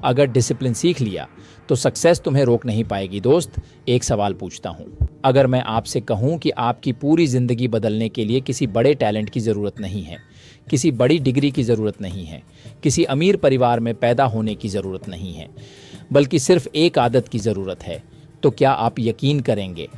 अगर डिसिप्लिन सीख लिया तो सक्सेस तुम्हें रोक नहीं पाएगी। दोस्त, एक सवाल पूछता हूँ, अगर मैं आपसे कहूँ कि आपकी पूरी ज़िंदगी बदलने के लिए किसी बड़े टैलेंट की ज़रूरत नहीं है, किसी बड़ी डिग्री की ज़रूरत नहीं है, किसी अमीर परिवार में पैदा होने की ज़रूरत नहीं है, बल्कि सिर्फ एक आदत की ज़रूरत है, तो क्या आप यकीन करेंगे?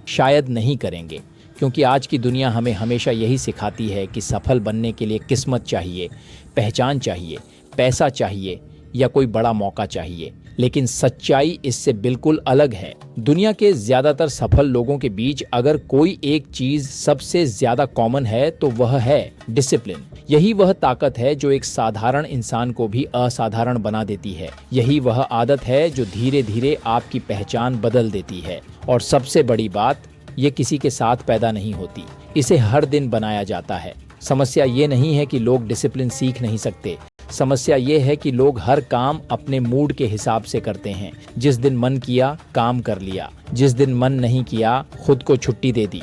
शायद नहीं करेंगे, क्योंकि आज की दुनिया हमें हमेशा यही सिखाती है कि सफल बनने के लिए किस्मत चाहिए, पहचान चाहिए, पैसा चाहिए या कोई बड़ा मौका चाहिए। लेकिन सच्चाई इससे बिल्कुल अलग है। दुनिया के ज़्यादातर सफल लोगों के बीच अगर कोई एक चीज़ सबसे ज़्यादा कॉमन है तो वह है डिसिप्लिन। यही वह ताकत है जो एक साधारण इंसान को भी असाधारण बना देती है। यही वह आदत है जो धीरे धीरे आपकी पहचान बदल देती है। और सबसे बड़ी बात, ये किसी के साथ पैदा नहीं होती, इसे हर दिन बनाया जाता है। समस्या ये नहीं है कि लोग डिसिप्लिन सीख नहीं सकते, समस्या ये है कि लोग हर काम अपने मूड के हिसाब से करते हैं। जिस दिन मन किया काम कर लिया, जिस दिन मन नहीं किया खुद को छुट्टी दे दी।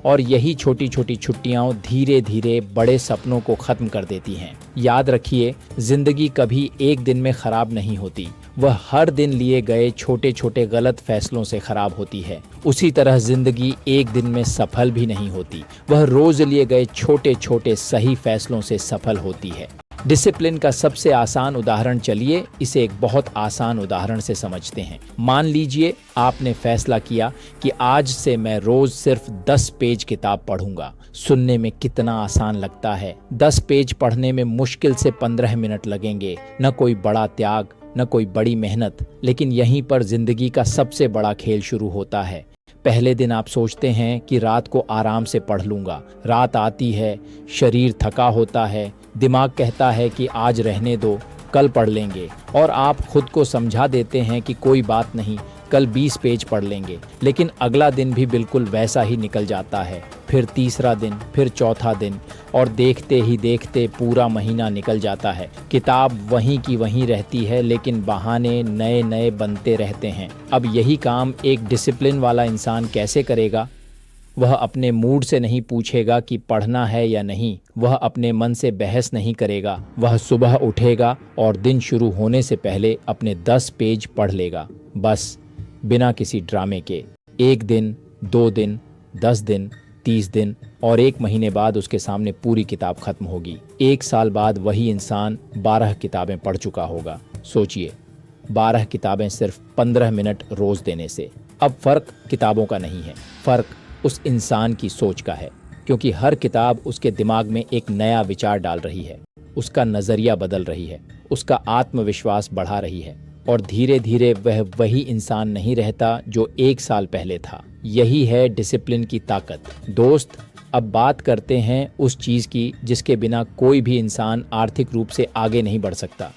और यही छोटी छोटी छुट्टियां धीरे धीरे बड़े सपनों को खत्म कर देती हैं। याद रखिए, जिंदगी कभी एक दिन में खराब नहीं होती, वह हर दिन लिए गए छोटे छोटे गलत फैसलों से खराब होती है। उसी तरह जिंदगी एक दिन में सफल भी नहीं होती, वह रोज लिए गए छोटे छोटे सही फैसलों से सफल होती है। डिसिप्लिन का सबसे आसान उदाहरण, चलिए इसे एक बहुत आसान उदाहरण से समझते हैं। मान लीजिए आपने फैसला किया कि आज से मैं रोज सिर्फ 10 पेज किताब पढ़ूंगा। सुनने में कितना आसान लगता है। 10 पेज पढ़ने में मुश्किल से 15 मिनट लगेंगे। न कोई बड़ा त्याग, न कोई बड़ी मेहनत। लेकिन यहीं पर जिंदगी का सबसे बड़ा खेल शुरू होता है। पहले दिन आप सोचते हैं कि रात को आराम से पढ़ लूंगा। रात आती है, शरीर थका होता है, दिमाग कहता है कि आज रहने दो, कल पढ़ लेंगे। और आप खुद को समझा देते हैं कि कोई बात नहीं, कल 20 पेज पढ़ लेंगे। लेकिन अगला दिन भी बिल्कुल वैसा ही निकल जाता है। फिर तीसरा दिन, फिर चौथा दिन, और देखते ही देखते पूरा महीना निकल जाता है। किताब वहीं की वहीं रहती है, लेकिन बहाने नए नए बनते रहते हैं। अब यही काम एक डिसिप्लिन वाला इंसान कैसे करेगा? वह अपने मूड से नहीं पूछेगा कि पढ़ना है या नहीं, वह अपने मन से बहस नहीं करेगा। वह सुबह उठेगा और दिन शुरू होने से पहले अपने 10 पेज पढ़ लेगा, बस, बिना किसी ड्रामे के। 1 दिन, 2 दिन, 10 दिन, 30 दिन और 1 महीने बाद उसके सामने पूरी किताब खत्म होगी। 1 साल बाद वही इंसान 12 किताबें पढ़ चुका होगा। सोचिए, 12 किताबें सिर्फ 15 मिनट रोज देने से। अब फर्क किताबों का नहीं है, फर्क उस इंसान की सोच का है। क्योंकि हर किताब उसके दिमाग में एक नया विचार डाल रही है, उसका नजरिया बदल रही है, उसका आत्मविश्वास बढ़ा रही है। और धीरे धीरे वह वही इंसान नहीं रहता जो 1 साल पहले था। यही है डिसिप्लिन की ताकत। दोस्त, अब बात करते हैं उस चीज़ की जिसके बिना कोई भी इंसान आर्थिक रूप से आगे नहीं बढ़ सकता,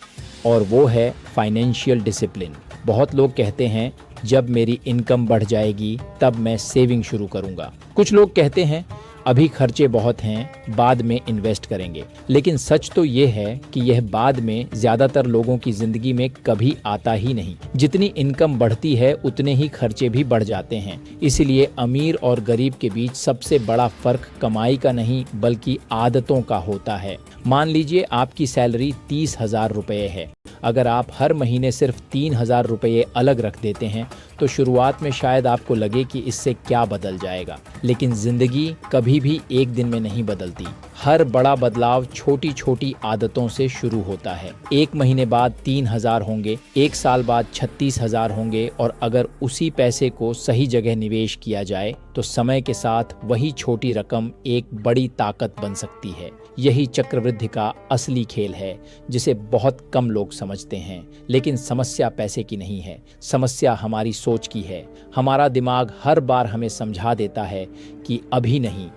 और वो है फाइनेंशियल डिसिप्लिन। बहुत लोग कहते हैं जब मेरी इनकम बढ़ जाएगी तब मैं सेविंग शुरू करूंगा। कुछ लोग कहते हैं अभी खर्चे बहुत हैं, बाद में इन्वेस्ट करेंगे। लेकिन सच तो ये है कि यह बाद में ज़्यादातर लोगों की ज़िंदगी में कभी आता ही नहीं। जितनी इनकम बढ़ती है उतने ही खर्चे भी बढ़ जाते हैं। इसलिए अमीर और गरीब के बीच सबसे बड़ा फ़र्क कमाई का नहीं बल्कि आदतों का होता है। मान लीजिए आपकी सैलरी 30,000 रुपये है। अगर आप हर महीने सिर्फ 3,000 रुपये अलग रख देते हैं तो शुरुआत में शायद आपको लगे कि इससे क्या बदल जाएगा। लेकिन ज़िंदगी कभी भी एक दिन में नहीं बदलती। हर बड़ा बदलाव छोटी छोटी आदतों से शुरू होता है। 1 महीने बाद 3,000 होंगे, 1 साल बाद 36,000 होंगे, और अगर उसी पैसे को सही जगह निवेश किया जाए तो समय के साथ वही छोटी रकम एक बड़ी ताकत बन सकती है। यही चक्रवृद्धि का असली खेल है, जिसे बहुत कम लोग समझते हैं। लेकिन समस्या पैसे की नहीं है, समस्या हमारी सोच की है। हमारा दिमाग हर बार हमें समझा देता है कि अभी नहीं,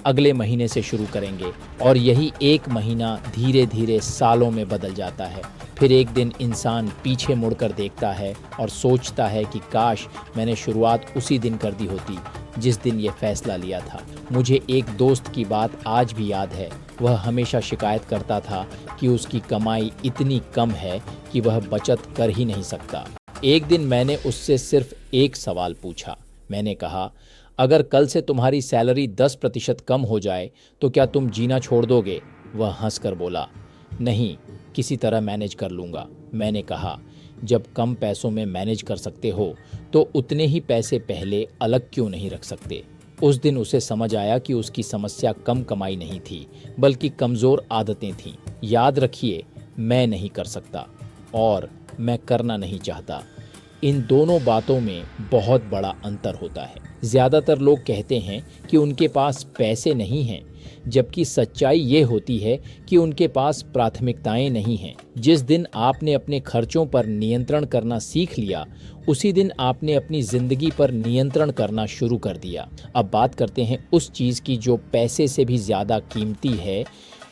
अगले महीने से शुरू करेंगे, और यही 1 महीना धीरे धीरे सालों में बदल जाता है। फिर एक दिन इंसान पीछे मुड़कर देखता है और सोचता है कि काश मैंने शुरुआत उसी दिन कर दी होती जिस दिन ये फैसला लिया था। मुझे एक दोस्त की बात आज भी याद है। वह हमेशा शिकायत करता था कि उसकी कमाई इतनी कम है कि वह बचत कर ही नहीं सकता। एक दिन मैंने उससे सिर्फ एक सवाल पूछा। मैंने कहा, अगर कल से तुम्हारी सैलरी 10% कम हो जाए तो क्या तुम जीना छोड़ दोगे? वह हंसकर बोला, नहीं, किसी तरह मैनेज कर लूँगा। मैंने कहा, जब कम पैसों में मैनेज कर सकते हो तो उतने ही पैसे पहले अलग क्यों नहीं रख सकते। उस दिन उसे समझ आया कि उसकी समस्या कम कमाई नहीं थी बल्कि कमज़ोर आदतें थीं। याद रखिए, मैं नहीं कर सकता और मैं करना नहीं चाहता, इन दोनों बातों में बहुत बड़ा अंतर होता है। ज़्यादातर लोग कहते हैं कि उनके पास पैसे नहीं हैं, जबकि सच्चाई ये होती है कि उनके पास प्राथमिकताएं नहीं हैं। जिस दिन आपने अपने खर्चों पर नियंत्रण करना सीख लिया, उसी दिन आपने अपनी ज़िंदगी पर नियंत्रण करना शुरू कर दिया। अब बात करते हैं उस चीज़ की जो पैसे से भी ज़्यादा कीमती है,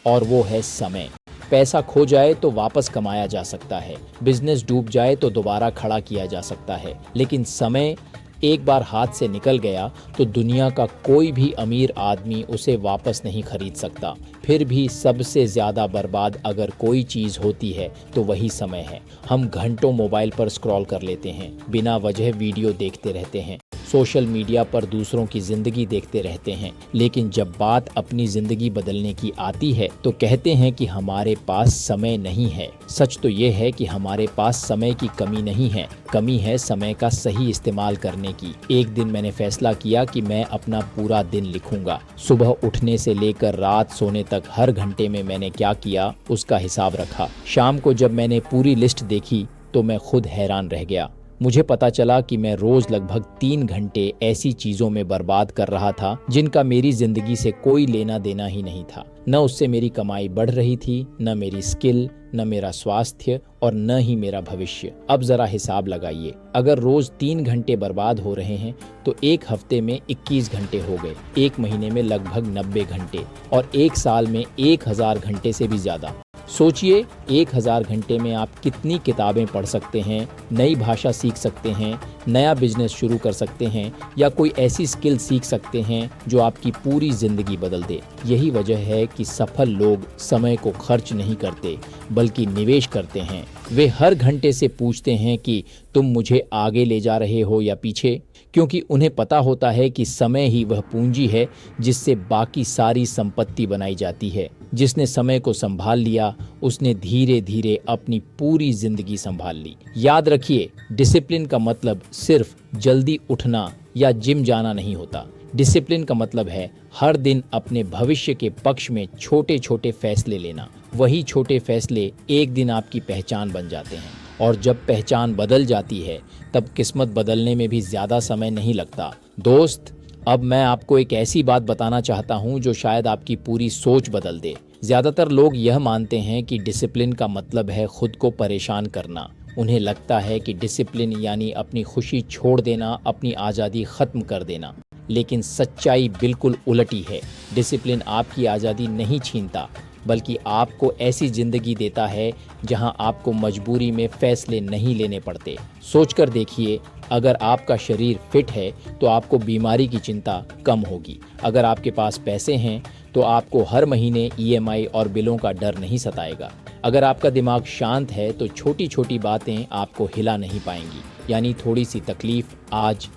और वो है समय। पैसा खो जाए तो वापस कमाया जा सकता है, बिजनेस डूब जाए तो दोबारा खड़ा किया जा सकता है, लेकिन समय एक बार हाथ से निकल गया तो दुनिया का कोई भी अमीर आदमी उसे वापस नहीं खरीद सकता। फिर भी सबसे ज़्यादा बर्बाद अगर कोई चीज़ होती है तो वही समय है। हम घंटों मोबाइल पर स्क्रॉल कर लेते हैं, बिना वजह वीडियो देखते रहते हैं, सोशल मीडिया पर दूसरों की ज़िंदगी देखते रहते हैं, लेकिन जब बात अपनी ज़िंदगी बदलने की आती है तो कहते हैं कि हमारे पास समय नहीं है। सच तो ये है कि हमारे पास समय की कमी नहीं है, कमी है समय का सही इस्तेमाल करने की। एक दिन मैंने फैसला किया कि मैं अपना पूरा दिन लिखूंगा। सुबह उठने से लेकर रात सोने तक हर घंटे में मैंने क्या किया उसका हिसाब रखा। शाम को जब मैंने पूरी लिस्ट देखी तो मैं खुद हैरान रह गया। मुझे पता चला कि मैं रोज लगभग 3 घंटे ऐसी चीजों में बर्बाद कर रहा था जिनका मेरी जिंदगी से कोई लेना देना ही नहीं था। न उससे मेरी कमाई बढ़ रही थी, न मेरी स्किल, न मेरा स्वास्थ्य और न ही मेरा भविष्य। अब जरा हिसाब लगाइए, अगर रोज 3 घंटे बर्बाद हो रहे हैं तो एक हफ्ते में 21 घंटे हो गए, एक महीने में लगभग 90 घंटे और एक साल में 1000 घंटे से भी ज्यादा। सोचिए, 1000 घंटे में आप कितनी किताबें पढ़ सकते हैं, नई भाषा सीख सकते हैं, नया बिजनेस शुरू कर सकते हैं या कोई ऐसी स्किल सीख सकते हैं जो आपकी पूरी जिंदगी बदल दे। यही वजह है कि सफल लोग समय को खर्च नहीं करते बल्कि निवेश करते हैं। वे हर घंटे से पूछते हैं कि तुम मुझे आगे ले जा रहे हो या पीछे, क्योंकि उन्हें पता होता है कि समय ही वह पूंजी है जिससे बाकी सारी संपत्ति बनाई जाती है। जिसने समय को संभाल लिया उसने धीरे धीरे अपनी पूरी जिंदगी संभाल ली। याद रखिए, डिसिप्लिन का मतलब सिर्फ जल्दी उठना या जिम जाना नहीं होता। डिसिप्लिन का मतलब है हर दिन अपने भविष्य के पक्ष में छोटे छोटे फैसले लेना। वही छोटे फैसले एक दिन आपकी पहचान बन जाते हैं, और जब पहचान बदल जाती है तब किस्मत बदलने में भी ज़्यादा समय नहीं लगता। दोस्त, अब मैं आपको एक ऐसी बात बताना चाहता हूँ जो शायद आपकी पूरी सोच बदल दे। ज़्यादातर लोग यह मानते हैं कि डिसिप्लिन का मतलब है खुद को परेशान करना। उन्हें लगता है कि डिसिप्लिन यानी अपनी खुशी छोड़ देना, अपनी आज़ादी ख़त्म कर देना। लेकिन सच्चाई बिल्कुल उलटी है। डिसिप्लिन आपकी आज़ादी नहीं छीनता बल्कि आपको ऐसी ज़िंदगी देता है जहां आपको मजबूरी में फ़ैसले नहीं लेने पड़ते। सोचकर देखिए, अगर आपका शरीर फिट है तो आपको बीमारी की चिंता कम होगी। अगर आपके पास पैसे हैं तो आपको हर महीने EMI और बिलों का डर नहीं सताएगा। अगर आपका दिमाग शांत है तो छोटी छोटी बातें आपको हिला नहीं पाएंगी। यानी थोड़ी सी तकलीफ आज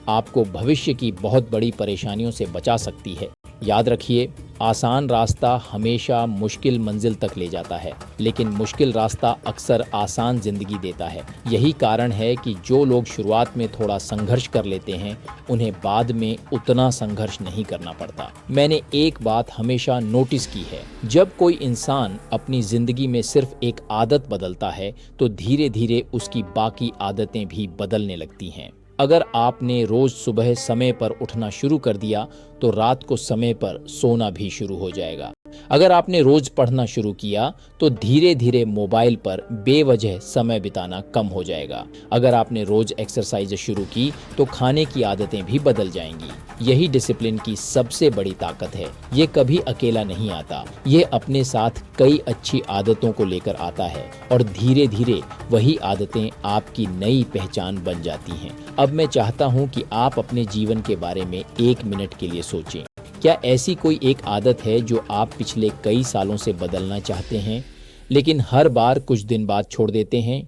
आपको भविष्य की बहुत बड़ी परेशानियों से बचा सकती है। याद रखिए, आसान रास्ता हमेशा मुश्किल मंजिल तक ले जाता है, लेकिन मुश्किल रास्ता अक्सर आसान जिंदगी देता है। यही कारण है कि जो लोग शुरुआत में थोड़ा संघर्ष कर लेते हैं उन्हें बाद में उतना संघर्ष नहीं करना पड़ता। मैंने एक बात हमेशा नोटिस की है, जब कोई इंसान अपनी जिंदगी में सिर्फ एक आदत बदलता है तो धीरे धीरे उसकी बाकी आदतें भी बदलने लगती हैं। अगर आपने रोज सुबह समय पर उठना शुरू कर दिया तो रात को समय पर सोना भी शुरू हो जाएगा। अगर आपने रोज पढ़ना शुरू किया तो धीरे धीरे मोबाइल पर बेवजह समय बिताना कम हो जाएगा। अगर आपने रोज एक्सरसाइज शुरू की तो खाने की आदतें भी बदल जाएंगी। यही डिसिप्लिन की सबसे बड़ी ताकत है। ये कभी अकेला नहीं आता, ये अपने साथ कई अच्छी आदतों को लेकर आता है और धीरे धीरे वही आदतें आपकी नई पहचान बन जाती हैं। अब मैं चाहता हूँ कि आप अपने जीवन के बारे में 1 मिनट के लिए सोचें। क्या ऐसी कोई एक आदत है जो आप पिछले कई सालों से बदलना चाहते हैं लेकिन हर बार कुछ दिन बाद छोड़ देते हैं?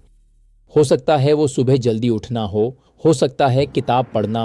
हो सकता है वो सुबह जल्दी उठना हो सकता है किताब पढ़ना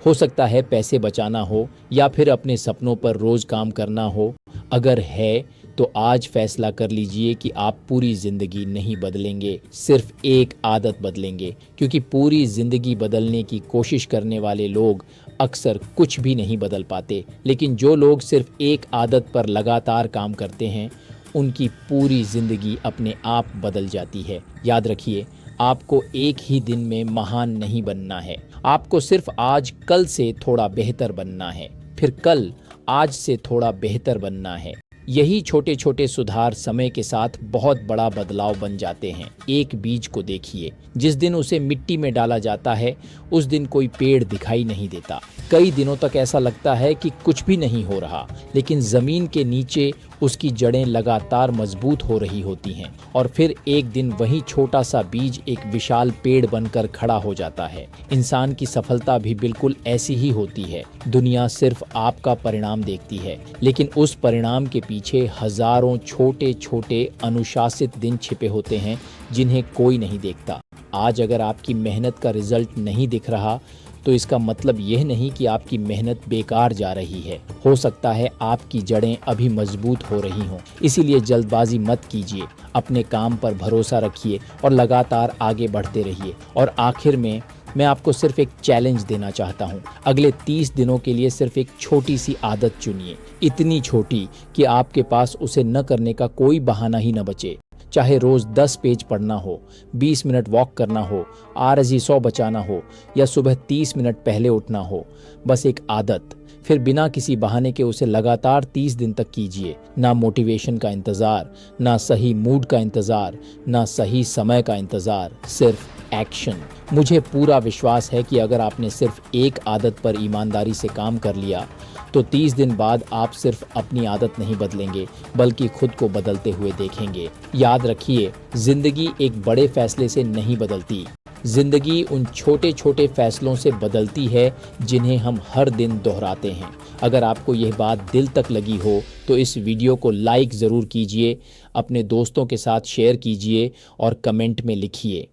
हो सकता है पैसे बचाना हो या फिर अपने सपनों पर रोज काम करना हो। अगर है तो आज फैसला कर लीजिए कि आप पूरी ज़िंदगी नहीं बदलेंगे, सिर्फ एक आदत बदलेंगे। क्योंकि पूरी ज़िंदगी बदलने की कोशिश करने वाले लोग अक्सर कुछ भी नहीं बदल पाते, लेकिन जो लोग सिर्फ एक आदत पर लगातार काम करते हैं उनकी पूरी ज़िंदगी अपने आप बदल जाती है। याद रखिए, आपको एक ही दिन में महान नहीं बनना है, आपको सिर्फ आज कल से थोड़ा बेहतर बनना है, फिर कल आज से थोड़ा बेहतर बनना है। यही छोटे छोटे सुधार समय के साथ बहुत बड़ा बदलाव बन जाते हैं। एक बीज को देखिए, जिस दिन उसे मिट्टी में डाला जाता है उस दिन कोई पेड़ दिखाई नहीं देता। कई दिनों तक ऐसा लगता है कि कुछ भी नहीं हो रहा, लेकिन ज़मीन के नीचे उसकी जड़ें लगातार मजबूत हो रही होती हैं और फिर एक दिन वही छोटा सा बीज एक विशाल पेड़ बनकर खड़ा हो जाता है। इंसान की सफलता भी बिल्कुल ऐसी ही होती है। दुनिया सिर्फ आपका परिणाम देखती है, लेकिन उस परिणाम के पीछे हजारों छोटे छोटे अनुशासित दिन छिपे होते हैं जिन्हें कोई नहीं देखता। आज अगर आपकी मेहनत का रिजल्ट नहीं दिख रहा तो इसका मतलब यह नहीं कि आपकी मेहनत बेकार जा रही है। हो सकता है आपकी जड़ें अभी मजबूत हो रही हों। इसीलिए जल्दबाजी मत कीजिए, अपने काम पर भरोसा रखिए और लगातार आगे बढ़ते रहिए। और आखिर में मैं आपको सिर्फ एक चैलेंज देना चाहता हूँ। अगले 30 दिनों के लिए सिर्फ एक छोटी सी आदत चुनिए, इतनी छोटी कि आपके पास उसे न करने का कोई बहाना ही न बचे। चाहे रोज़ 10 पेज पढ़ना हो, 20 मिनट वॉक करना हो, आरज़ी 100 बचाना हो या सुबह 30 मिनट पहले उठना हो, बस एक आदत। फिर बिना किसी बहाने के उसे लगातार 30 दिन तक कीजिए। ना मोटिवेशन का इंतज़ार, ना सही मूड का इंतज़ार, ना सही समय का इंतज़ार, सिर्फ एक्शन। मुझे पूरा विश्वास है कि अगर आपने सिर्फ एक आदत पर ईमानदारी से काम कर लिया तो 30 दिन बाद आप सिर्फ अपनी आदत नहीं बदलेंगे बल्कि खुद को बदलते हुए देखेंगे। याद रखिए, जिंदगी एक बड़े फैसले से नहीं बदलती, जिंदगी उन छोटे छोटे फैसलों से बदलती है जिन्हें हम हर दिन दोहराते हैं। अगर आपको यह बात दिल तक लगी हो तो इस वीडियो को लाइक ज़रूर कीजिए, अपने दोस्तों के साथ शेयर कीजिए और कमेंट में लिखिए,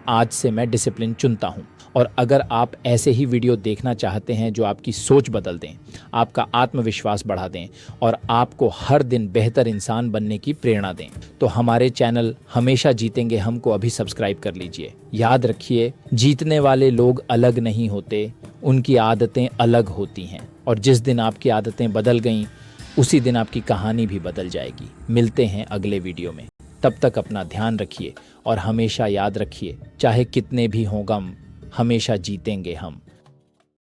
आज से मैं डिसिप्लिन चुनता हूँ। और अगर आप ऐसे ही वीडियो देखना चाहते हैं जो आपकी सोच बदल दें, आपका आत्मविश्वास बढ़ा दें और आपको हर दिन बेहतर इंसान बनने की प्रेरणा दें, तो हमारे चैनल हमेशा जीतेंगे हम को अभी सब्सक्राइब कर लीजिए। याद रखिए, जीतने वाले लोग अलग नहीं होते, उनकी आदतें अलग होती हैं। और जिस दिन आपकी आदतें बदल गईं उसी दिन आपकी कहानी भी बदल जाएगी। मिलते हैं अगले वीडियो में, तब तक अपना ध्यान रखिए और हमेशा याद रखिए, चाहे कितने भी हों गम, हमेशा जीतेंगे हम।